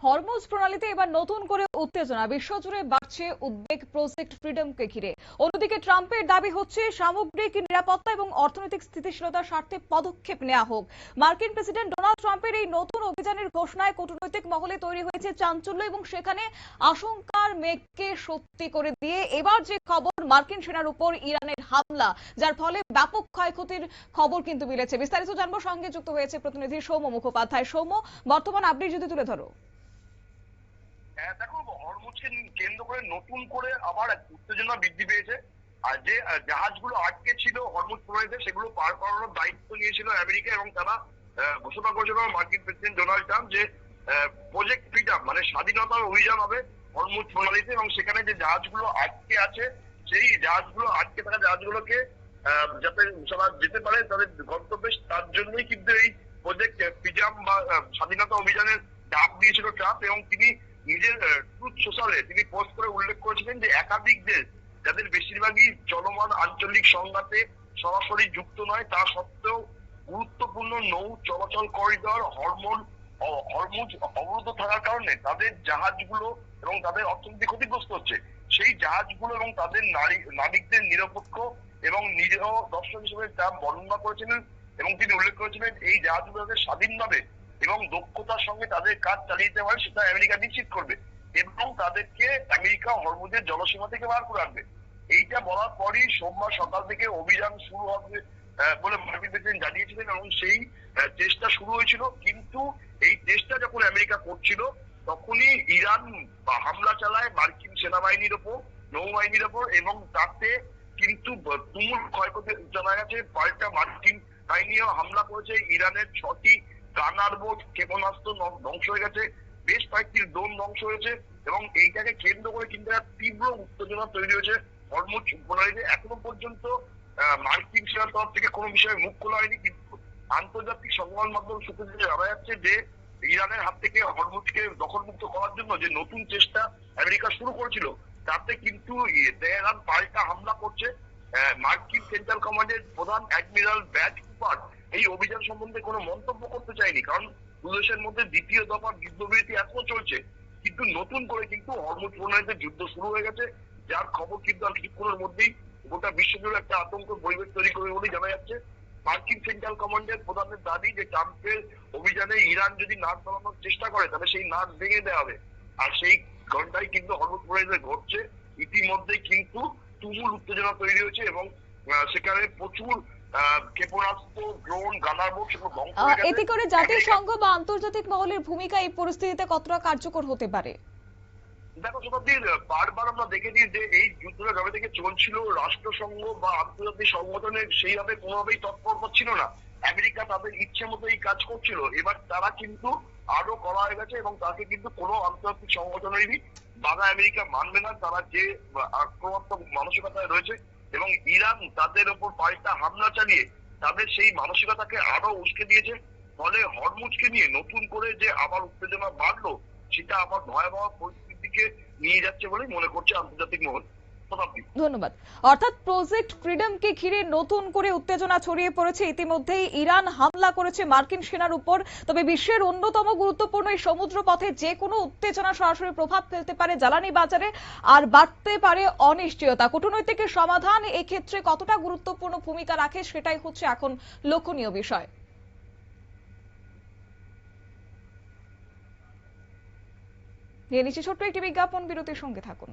Hormuz প্রণালীতে এবার নতুন করে উত্তেজনা, বিশ্বজুড়ে বাড়ছে উদ্বেগ প্রজেক্ট ফ্রিডমকে ঘিরে। অন্যদিকে ট্রাম্পের দাবি হচ্ছে সামগ্রিক নিরাপত্তা এবং অর্থনৈতিক স্থিতিশীলতার স্বার্থে পদক্ষেপ নেওয়া হোক। মার্কিন প্রেসিডেন্ট ডোনাল্ড ট্রাম্পের এই নতুন অভিযানের ঘোষণায় কূটনৈতিক মহলে তৈরি হয়েছে চাঞ্চল্য এবং সেখানে আশঙ্কার মেঘকে সত্যি করে দিয়ে এবার যে খবর, মার্কিন সেনার উপর ইরানের হামলা, যার ফলে ব্যাপক ক্ষয়ক্ষতির খবর কিন্তু মিলেছে। বিস্তারিত জানবো, সঙ্গে যুক্ত হয়েছে প্রতিনিধি সৌম্য মুখোপাধ্যায়। সৌম্য, বর্তমান আপডেট যদি তুলে ধরো। দেখো, হরমুজকে কেন্দ্র করে নতুন করে আবার উত্তেজনা বৃদ্ধি পেয়েছে। আর যে জাহাজগুলো আটকে ছিল হরমুজ প্রণালীতে, সেগুলো পার করানোর দায়িত্ব নিয়েছিল আমেরিকা, এবং তারা ঘোষণা করেছিল মার্কিন প্রেসিডেন্ট ডোনাল্ড ট্রাম্প যে প্রজেক্ট ফ্রিডম মানে স্বাধীনতার অভিযান হবে হরমুজ প্রণালীতে, এবং সেখানে যে জাহাজগুলো আটকে আছে সেই জাহাজগুলো আটকে থাকা জাহাজগুলোকে যাতে তারা যেতে পারে তাদের গন্তব্যে, তার জন্যই কিন্তু এই প্রজেক্ট ফ্রিডম বা স্বাধীনতা অভিযানের ডাক দিয়েছিল ট্রাম্প। এবং তিনি নিজের ট্রুথ সোশ্যালে তিনি পোস্ট করে উল্লেখ করেছিলেন যে একাধিক দেশ, যাদের বেশিরভাগই চলমান আঞ্চলিক সংঘাতে সরাসরি যুক্ত নয়, তা সত্ত্বেও গুরুত্বপূর্ণ নৌ চলাচল করিডর হরমুজ অবরুদ্ধ থাকার কারণে তাদের জাহাজগুলো এবং তাদের অর্থনীতি ক্ষতিগ্রস্ত হচ্ছে। সেই জাহাজগুলো এবং তাদের নাবিকদের নিরপেক্ষ এবং নিরীহ দর্শক হিসেবে ট্রাম্প বর্ণনা করেছিলেন, এবং তিনি উল্লেখ করেছিলেন এই জাহাজগুলোকে স্বাধীনভাবে এবং দক্ষতার সঙ্গে তাদের কাজ চালিয়ে যেতে পারে সেটা আমেরিকা নিশ্চিত করবে, এবং তাদেরকে আমেরিকা হরমুজের জলসীমা থেকে বার করে আনবে। এইটা বলার পরই সোমবার সকাল থেকে অভিযান শুরু হবে বলে মার্কিন প্রেসিডেন্ট জানিয়েছিলেন, এবং সেই চেষ্টা শুরু হয়েছিল। কিন্তু এই চেষ্টা যখন আমেরিকা করছিল, তখনই ইরান হামলা চালায় মার্কিন সেনাবাহিনীর ওপর, নৌবাহিনীর ওপর, এবং তাতে কিন্তু তুমুল ক্ষয়ক্ষতি জানা গেছে। পাল্টা মার্কিন বাহিনীও হামলা করেছে। ইরানের 6টি গানার বোট, ক্ষেপণাস্ত্র ধ্বংস হয়ে গেছে, বেশ কয়েকটি ড্রোন ধ্বংস হয়েছে, এবং এইটাকে কেন্দ্র করে কিন্তু একটা তীব্র উত্তেজনা তৈরি হয়েছে হরমুজ প্রণালীতে। এখনো পর্যন্ত মার্কিন সেনার তরফ থেকে কোনো বিষয়ে মুখ খোলা হয়নি, কিন্তু আন্তর্জাতিক সংবাদ মাধ্যম সূত্রে জানা যাচ্ছে যে ইরানের হাত থেকে হরমুজকে দখলমুক্ত করার জন্য যে নতুন চেষ্টা আমেরিকা শুরু করেছিল, তাতে কিন্তু তেহরান পাল্টা হামলা করছে। মার্কিন সেন্ট্রাল কমান্ডের প্রধান অ্যাডমিরাল ব্র্যাড কুপার এই অভিযান সম্বন্ধে কোনো মন্তব্য করতে চায়নি, কারণ দুদেশের মধ্যে দ্বিতীয় দফার যুদ্ধবিরতি এখনো চলছে। কিন্তু নতুন করে কিন্তু হরমুজ প্রণালীতে যুদ্ধ শুরু হয়ে গেছে, যার খবর কিন্তু আর কিছুক্ষণের মধ্যেই গোটা বিশ্বজুড়ে একটা আতঙ্কের পরিবেশ তৈরি করবে বলেই জানা যাচ্ছে। মার্কিন সেন্ট্রাল কমান্ডের প্রধানের দাবি যে ট্রাম্পের অভিযানে ইরান যদি নাক চালানোর চেষ্টা করে তাহলে সেই নাক ভেঙে দেওয়া হবে, আর সেই ঘটনাই কিন্তু হরমুজ প্রণালীতে ঘটছে। ইতিমধ্যেই কিন্তু তুমুল উত্তেজনা তৈরি হয়েছে, এবং সেখানে প্রচুর ক্ষেপণাস্ত্র, ড্রোন, গানার বোট সেগুলো ধ্বংস হয়ে গেছে। এতে করে জাতিসংঘ বা আন্তর্জাতিক মহলের ভূমিকা এই পরিস্থিতিতে কতটা কার্যকর হতে পারে? দেখো শতাব্দীর, বারবার আমরা দেখেছি যে এই যুদ্ধটা যবে থেকে চলছিল, রাষ্ট্রসংঘ বা আন্তর্জাতিক সংগঠনের সেইভাবে কোনোভাবেই তৎপর ছিল না। আমেরিকা তাদের ইচ্ছে মতো এই কাজ করছিল। এবার তারা কিন্তু আরো করা হয়ে গেছে, এবং তাকে কিন্তু কোনো আন্তর্জাতিক সংগঠনেরই বাধা আমেরিকা মানবে না। তারা যে আক্রমণাত্মক মানসিকতায় রয়েছে, এবং ইরান তাদের ওপর পাল্টা হামলা চালিয়ে তাদের সেই মানসিকতাকে আরো উস্কে দিয়েছে। ফলে হরমুজকে নিয়ে নতুন করে যে আবার উত্তেজনা বাড়লো, সেটা আবার ভয়াবহ পরিস্থিতির দিকে নিয়ে যাচ্ছে বলেই মনে করছে আন্তর্জাতিক মহল। ধন্যবাদ। অর্থাৎ প্রজেক্ট ফ্রিডমকে ঘিরে নতুন করে উত্তেজনা ছড়িয়ে পড়েছে। ইতিমধ্যেই ইরান হামলা করেছে মার্কিন সেনার উপর। তবে বিশ্বের অন্যতম গুরুত্বপূর্ণ এই সমুদ্র পথে যে কোনো উত্তেজনা সরাসরি প্রভাব ফেলতে পারে জ্বালানি বাজারে, আর বাড়তে পারে অনিশ্চয়তা। কূটনৈতিক সমাধান এক্ষেত্রে কতটা গুরুত্বপূর্ণ ভূমিকা রাখে, সেটাই হচ্ছে এখন লক্ষণীয় বিষয়। নিয়ে নিচ্ছি ছোট্ট একটি বিজ্ঞাপন বিরতির, সঙ্গে থাকুন।